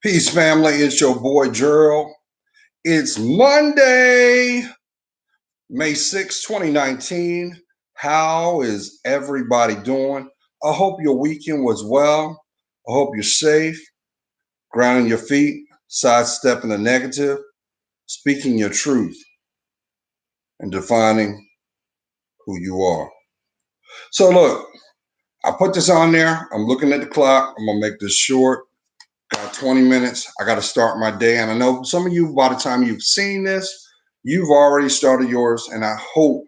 Peace, family. It's your boy Gerald. It's Monday, May 6th, 2019. How is everybody doing? I hope your weekend was well. I hope you're safe, grounding your feet, sidestepping the negative, speaking your truth, and defining who you are. So, look, I put this on there. I'm looking at the clock. I'm going to make this short. Got 20 minutes. I got to start my day. And I know some of you, by the time you've seen this, you've already started yours. And I hope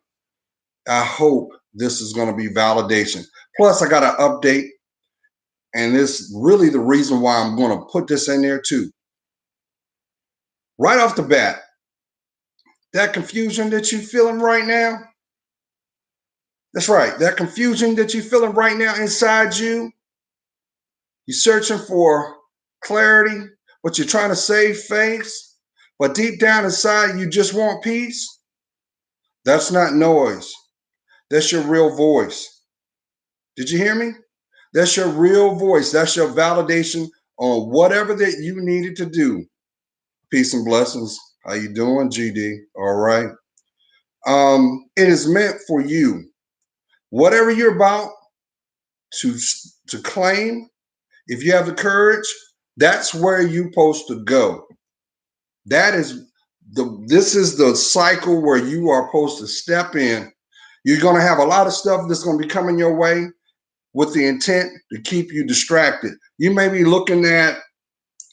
this is going to be validation. Plus, I got an update. And this really the reason why I'm going to put this in there too. Right off the bat, that confusion that you're feeling right now. That's right. That confusion that you're feeling right now inside you. You're searching for clarity, but you're trying to save face. But deep down inside, you just want peace. That's not noise. That's your real voice. Did you hear me? That's your real voice. That's your validation on whatever that you needed to do. Peace and blessings. How you doing, GD? All right. It is meant for you. Whatever you're about to claim, if you have the courage, that's where you're supposed to go. This is the cycle where you are supposed to step in. You're going to have a lot of stuff that's going to be coming your way with the intent to keep you distracted. You may be looking at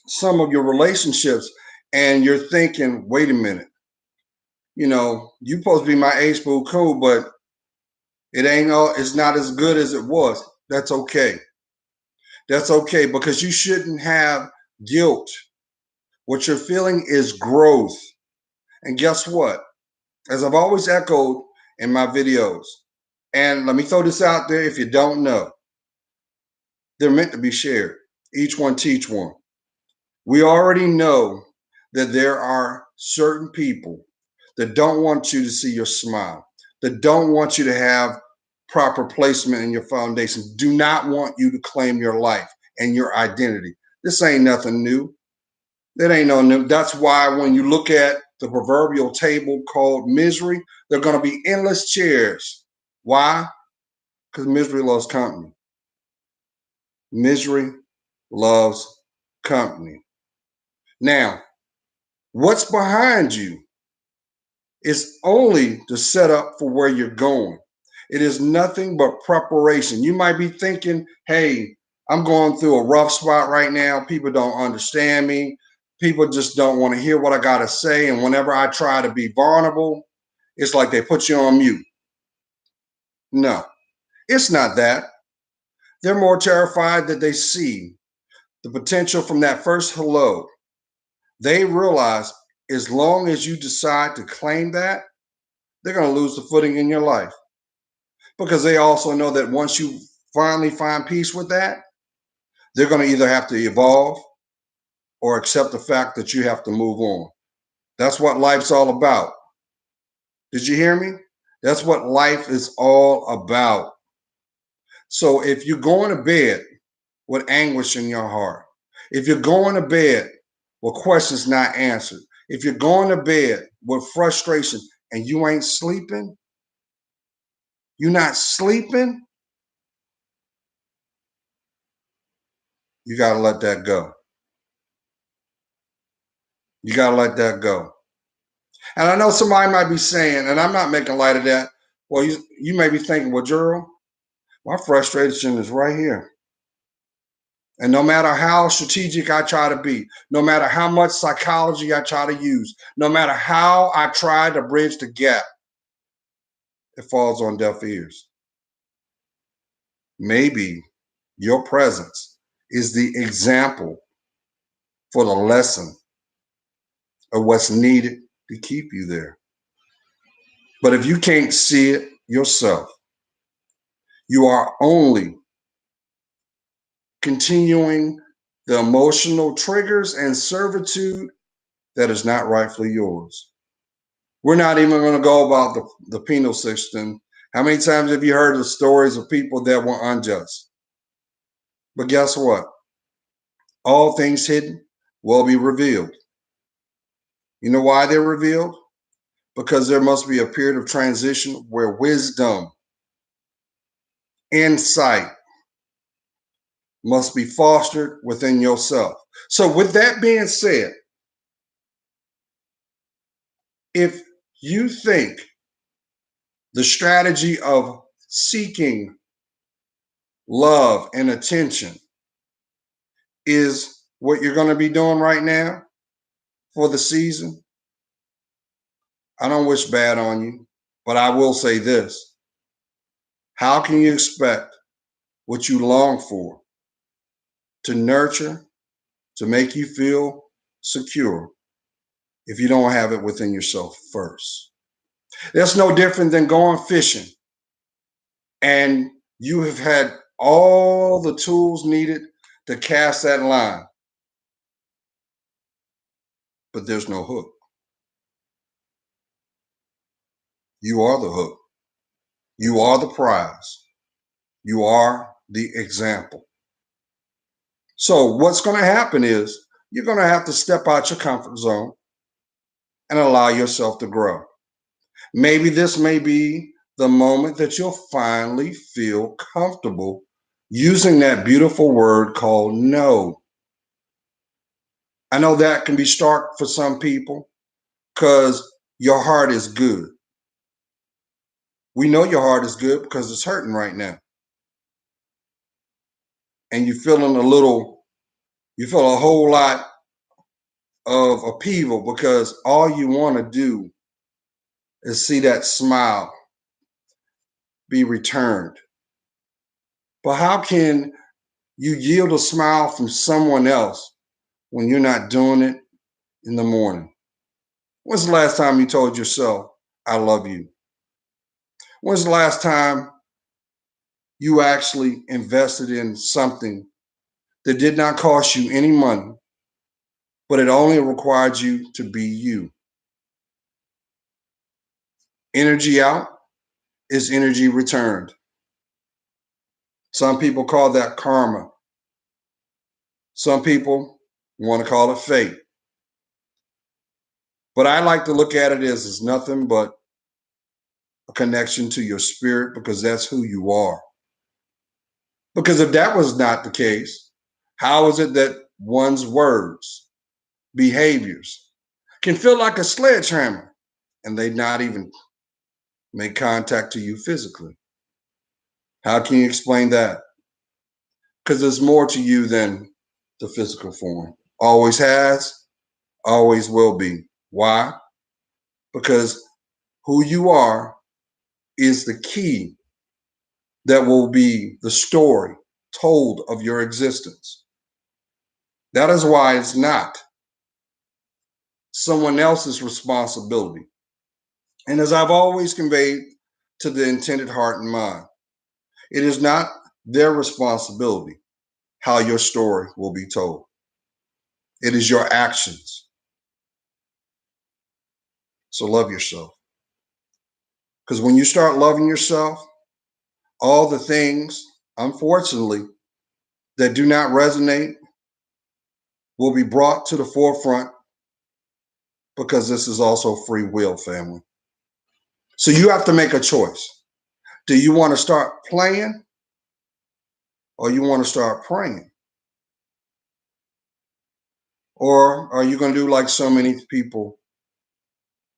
some of your relationships and you're thinking, wait a minute, you're supposed to be my age boo cool, but it's not as good as it was. That's okay. That's okay because you shouldn't have guilt. What you're feeling is growth. And guess what? As I've always echoed in my videos, and let me throw this out there if you don't know, they're meant to be shared. Each one teach one. We already know that there are certain people that don't want you to see your smile, that don't want you to have proper placement in your foundation, do not want you to claim your life and your identity. This ain't nothing new. That ain't no new. That's why when you look at the proverbial table called misery, there are going to be endless chairs. Why? Because misery loves company. Misery loves company. Now, what's behind you is only the setup for where you're going. It is nothing but preparation. You might be thinking, hey, I'm going through a rough spot right now. People don't understand me. People just don't want to hear what I got to say. And whenever I try to be vulnerable, it's like they put you on mute. No, it's not that. They're more terrified that they see the potential from that first hello. They realize as long as you decide to claim that, they're going to lose the footing in your life because they also know that once you finally find peace with that, they're going to either have to evolve or accept the fact that you have to move on. That's what life's all about. Did you hear me? That's what life is all about. So if you're going to bed with anguish in your heart, if you're going to bed with questions not answered, if you're going to bed with frustration and you ain't sleeping, you're not sleeping, you got to let that go. You got to let that go. And I know somebody might be saying, and I'm not making light of that, well, you may be thinking, well, Gerald, my frustration is right here. And no matter how strategic I try to be, no matter how much psychology I try to use, no matter how I try to bridge the gap, it falls on deaf ears. Maybe your presence is the example for the lesson of what's needed to keep you there. But if you can't see it yourself, you are only continuing the emotional triggers and servitude that is not rightfully yours. We're not even going to go about the penal system. How many times have you heard the stories of people that were unjust? But guess what? All things hidden, will be revealed. You know why they're revealed? Because there must be a period of transition where wisdom, insight must be fostered within yourself. So, with that being said, if you think the strategy of seeking love and attention is what you're going to be doing right now for the season, I don't wish bad on you, but I will say this. How can you expect what you long for to nurture, to make you feel secure if you don't have it within yourself first? That's no different than going fishing and you have had all the tools needed to cast that line, but there's no hook. You are the hook. You are the prize. You are the example. So, what's going to happen is you're going to have to step out your comfort zone and allow yourself to grow. Maybe this may be the moment that you'll finally feel comfortable using that beautiful word called no. I know that can be stark for some people because your heart is good. We know your heart is good because it's hurting right now. And you're feeling you feel a whole lot of upheaval because all you want to do is see that smile be returned. But how can you yield a smile from someone else when you're not doing it in the morning? When's the last time you told yourself, I love you? When's the last time you actually invested in something that did not cost you any money, but it only required you to be you? Energy out is energy returned. Some people call that karma. Some people want to call it fate. But I like to look at it as it's nothing but a connection to your spirit because that's who you are. Because if that was not the case, how is it that one's words, behaviors can feel like a sledgehammer and they not even make contact to you physically? How can you explain that? Because there's more to you than the physical form. Always has, always will be. Why? Because who you are is the key that will be the story told of your existence. That is why it's not someone else's responsibility. And as I've always conveyed to the intended heart and mind, it is not their responsibility how your story will be told. It is your actions. So love yourself. Because when you start loving yourself, all the things, unfortunately, that do not resonate will be brought to the forefront because this is also free will, family. So you have to make a choice. Do you want to start playing or you want to start praying? Or are you going to do like so many people,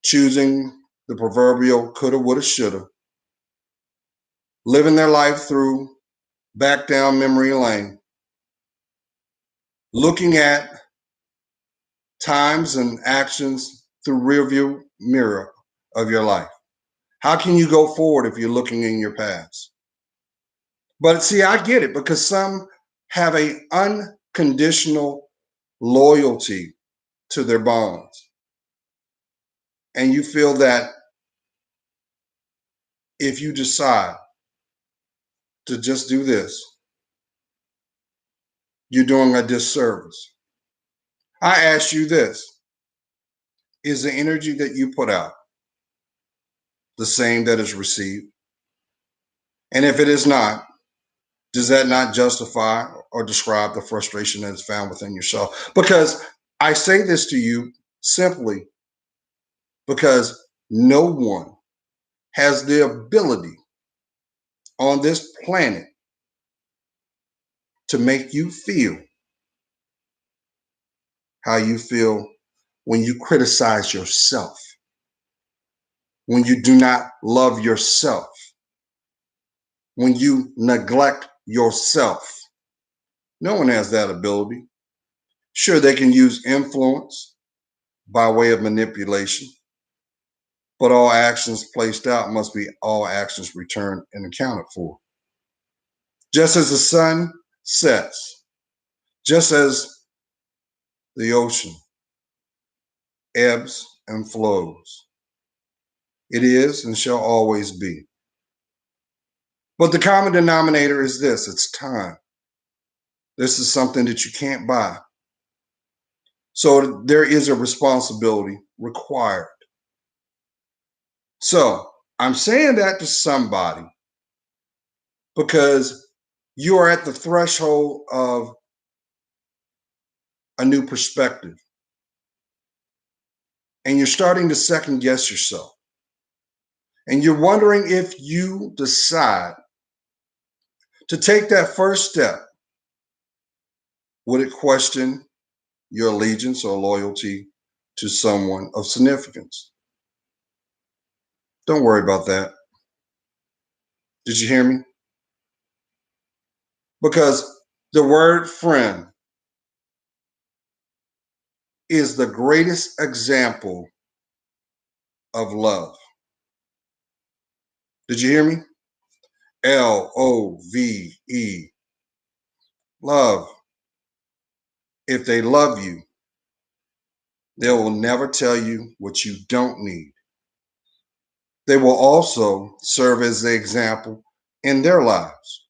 choosing the proverbial coulda, woulda, shoulda, living their life through back down memory lane, looking at times and actions through rearview mirror of your life? How can you go forward if you're looking in your past? But see, I get it because some have a unconditional loyalty to their bonds. And you feel that if you decide to just do this, you're doing a disservice. I ask you this: is the energy that you put out the same that is received? And if it is not, does that not justify or describe the frustration that is found within yourself? Because I say this to you simply because no one has the ability on this planet to make you feel how you feel when you criticize yourself, when you do not love yourself, when you neglect yourself. No one has that ability. Sure, they can use influence by way of manipulation, but all actions placed out must be all actions returned and accounted for. Just as the sun sets, just as the ocean ebbs and flows, it is and shall always be. But the common denominator is this: it's time. This is something that you can't buy. So there is a responsibility required. So I'm saying that to somebody because you are at the threshold of a new perspective and you're starting to second guess yourself. And you're wondering if you decide to take that first step, would it question your allegiance or loyalty to someone of significance? Don't worry about that. Did you hear me? Because the word friend is the greatest example of love. Did you hear me? LOVE. Love. If they love you, they will never tell you what you don't need. They will also serve as the example in their lives.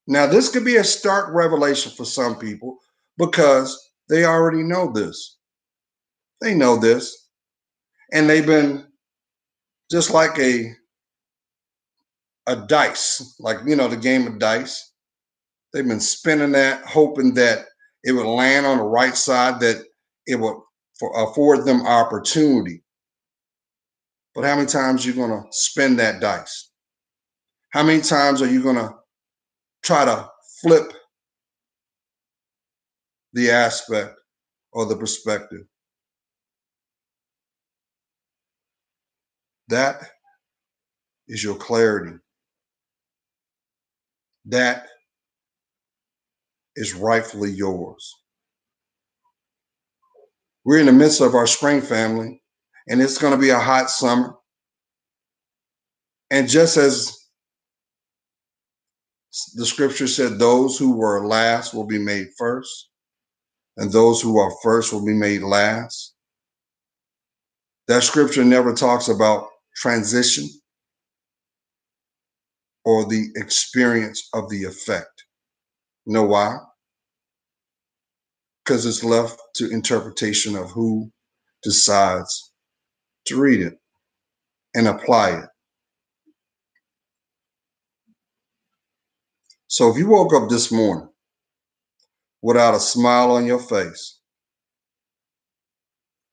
Now, this could be a stark revelation for some people because they already know this. They know this. And they've been just like a dice, like, the game of dice. They've been spinning that, hoping that it would land on the right side, that it would afford them opportunity. But how many times are you going to spin that dice? How many times are you going to try to flip the aspect or the perspective? That is your clarity. That is rightfully yours. We're in the midst of our spring, family, and it's going to be a hot summer. And just as the scripture said, those who were last will be made first, and those who are first will be made last. That scripture never talks about transition or the experience of the effect. You know why? Because it's left to interpretation of who decides to read it and apply it. So if you woke up this morning without a smile on your face,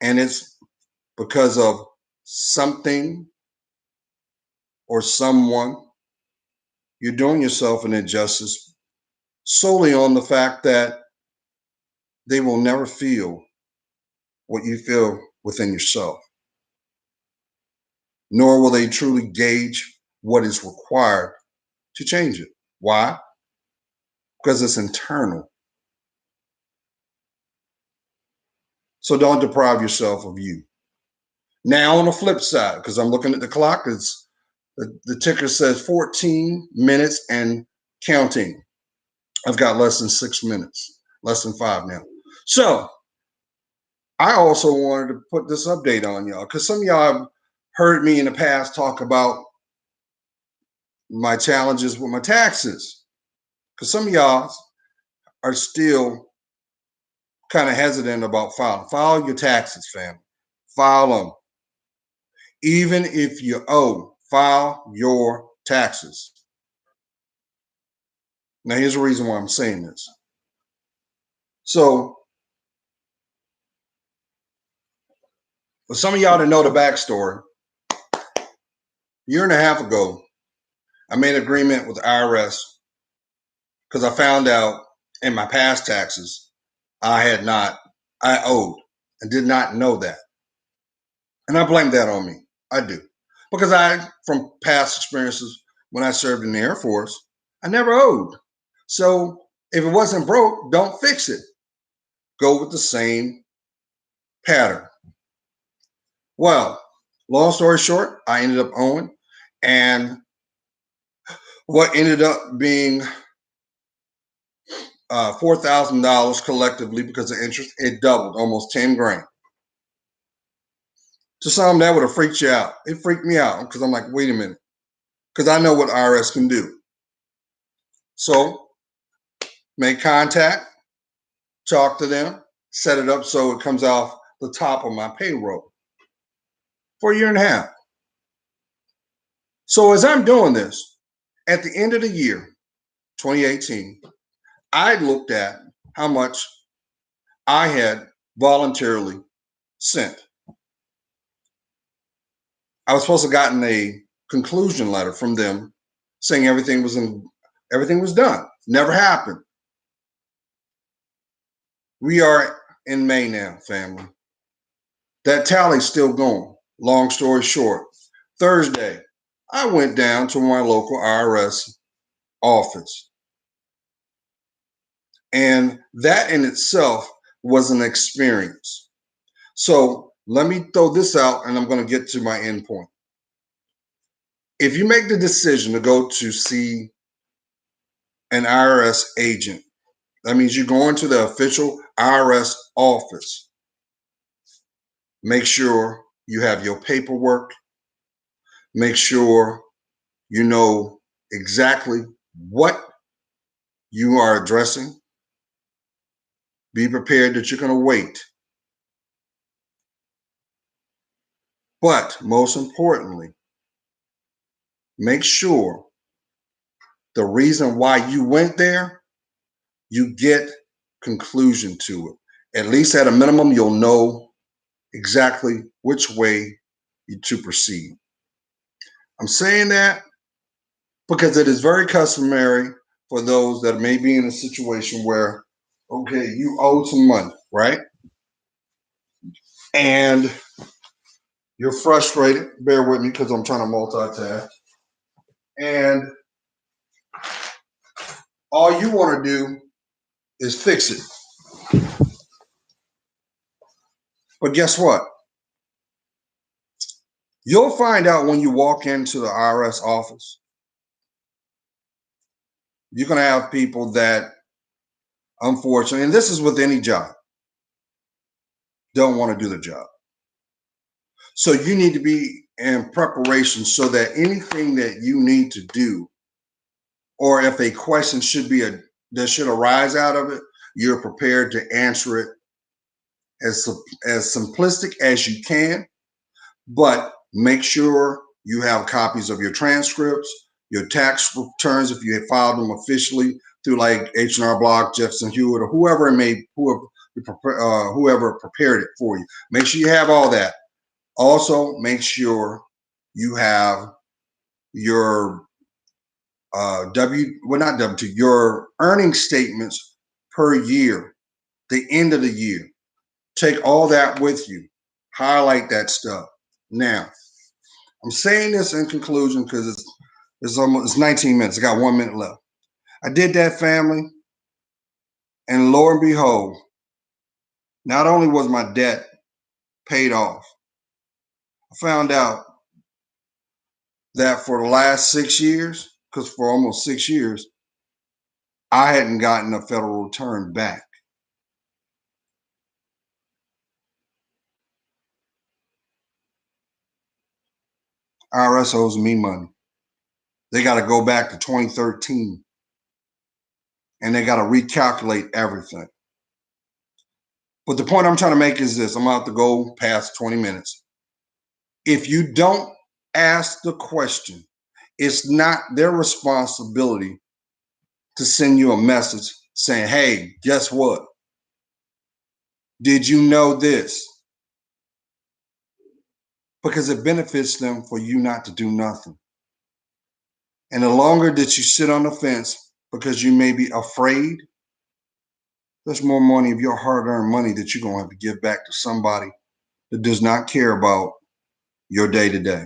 and it's because of something or someone, you're doing yourself an injustice solely on the fact that they will never feel what you feel within yourself, nor will they truly gauge what is required to change it. Why? Because it's internal. So don't deprive yourself of you. Now, on the flip side, because I'm looking at the clock, the ticker says 14 minutes and counting. I've got less than 6 minutes, less than 5 now. So I also wanted to put this update on y'all because some of y'all have heard me in the past talk about my challenges with my taxes. Because some of y'all are still kind of hesitant about filing. File your taxes, family. File them. Even if you owe, file your taxes. Now, here's the reason why I'm saying this. So for some of y'all to know the backstory, a year and a half ago, I made an agreement with the IRS because I found out in my past taxes I owed and did not know that. And I blame that on me. I do. Because from past experiences, when I served in the Air Force, I never owed. So if it wasn't broke, don't fix it. Go with the same pattern. Well, long story short, I ended up owing. And what ended up being $4,000 collectively because of interest, it doubled, almost 10 grand. To some, that would have freaked you out. It freaked me out because I'm like, wait a minute, because I know what IRS can do. So make contact, talk to them, set it up so it comes off the top of my payroll for a year and a half. So as I'm doing this, at the end of the year, 2018, I looked at how much I had voluntarily sent. I was supposed to have gotten a conclusion letter from them saying everything was done. Never happened. We are in May now, family. That tally's still going. Long story short, Thursday, I went down to my local IRS office. And that in itself was an experience. So let me throw this out and I'm going to get to my end point. If you make the decision to go to see an IRS agent, that means you go into the official IRS office. Make sure you have your paperwork. Make sure you know exactly what you are addressing. Be prepared that you're going to wait. But most importantly, make sure the reason why you went there, you get conclusion to it. At least at a minimum, you'll know exactly which way to proceed. I'm saying that because it is very customary for those that may be in a situation where, okay, you owe some money, right? And you're frustrated. Bear with me because I'm trying to multitask. And all you want to do is fix it. But guess what? You'll find out when you walk into the IRS office, you're going to have people that, unfortunately, and this is with any job, don't want to do the job. So you need to be in preparation so that anything that you need to do, or if a question that should arise out of it, you're prepared to answer it as simplistic as you can, but make sure you have copies of your transcripts, your tax returns if you have filed them officially through like H&R Block, Jefferson Hewitt, or whoever prepared it for you. Make sure you have all that. Also, make sure you have your your earning statements per year, the end of the year. Take all that with you. Highlight that stuff. Now, I'm saying this in conclusion because it's 19 minutes. I got 1 minute left. I did that, family, and lo and behold, not only was my debt paid off, I found out that for the last 6 years, because for almost 6 years, I hadn't gotten a federal return back. IRS owes me money. They got to go back to 2013 and they got to recalculate everything. But the point I'm trying to make is this. I'm about to go past 20 minutes. If you don't ask the question, it's not their responsibility to send you a message saying, hey, guess what? Did you know this? Because it benefits them for you not to do nothing. And the longer that you sit on the fence because you may be afraid, there's more money of your hard-earned money that you're going to have to give back to somebody that does not care about your day-to-day.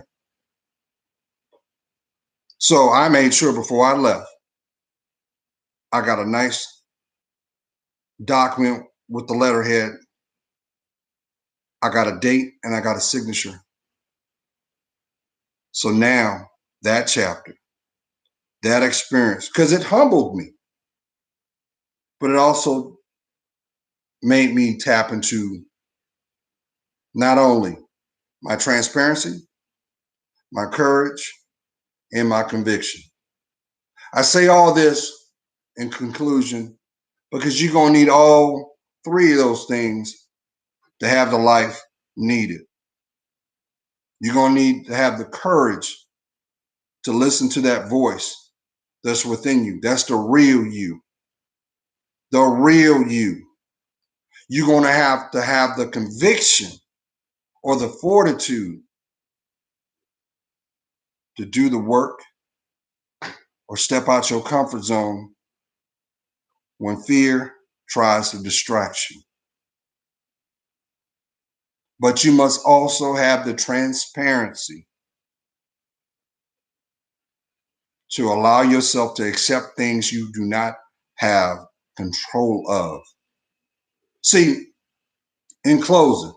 So I made sure before I left, I got a nice document with the letterhead. I got a date and I got a signature. So now that chapter, that experience, because it humbled me, but it also made me tap into not only my transparency, my courage, and my conviction. I say all this in conclusion because you're going to need all three of those things to have the life needed. You're going to need to have the courage to listen to that voice that's within you. That's the real you. The real you. You're going to have the conviction or the fortitude to do the work or step out your comfort zone when fear tries to distract you. But you must also have the transparency to allow yourself to accept things you do not have control of. See, in closing,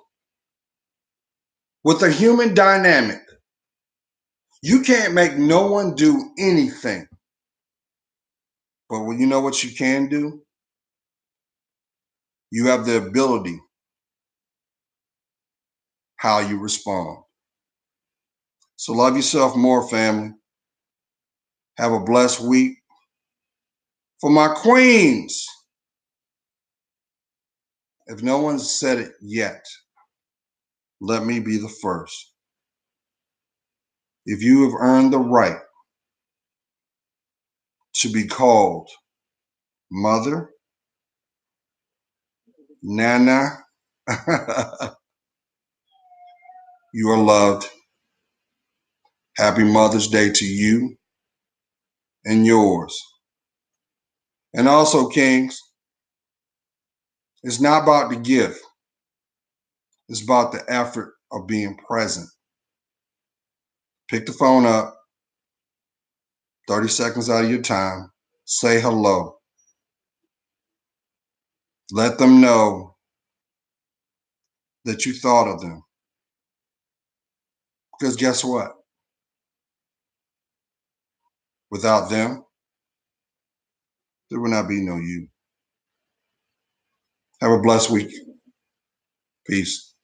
with a human dynamic, you can't make no one do anything. But when you know what you can do, you have the ability how you respond. So love yourself more, family. Have a blessed week. For my queens, if no one's said it yet, let me be the first. If you have earned the right to be called mother, nana, you are loved. Happy Mother's Day to you and yours. And also, kings, it's not about the gift. It's about the effort of being present. Pick the phone up, 30 seconds out of your time, say hello. Let them know that you thought of them. Because guess what? Without them, there will not be no you. Have a blessed week. Peace.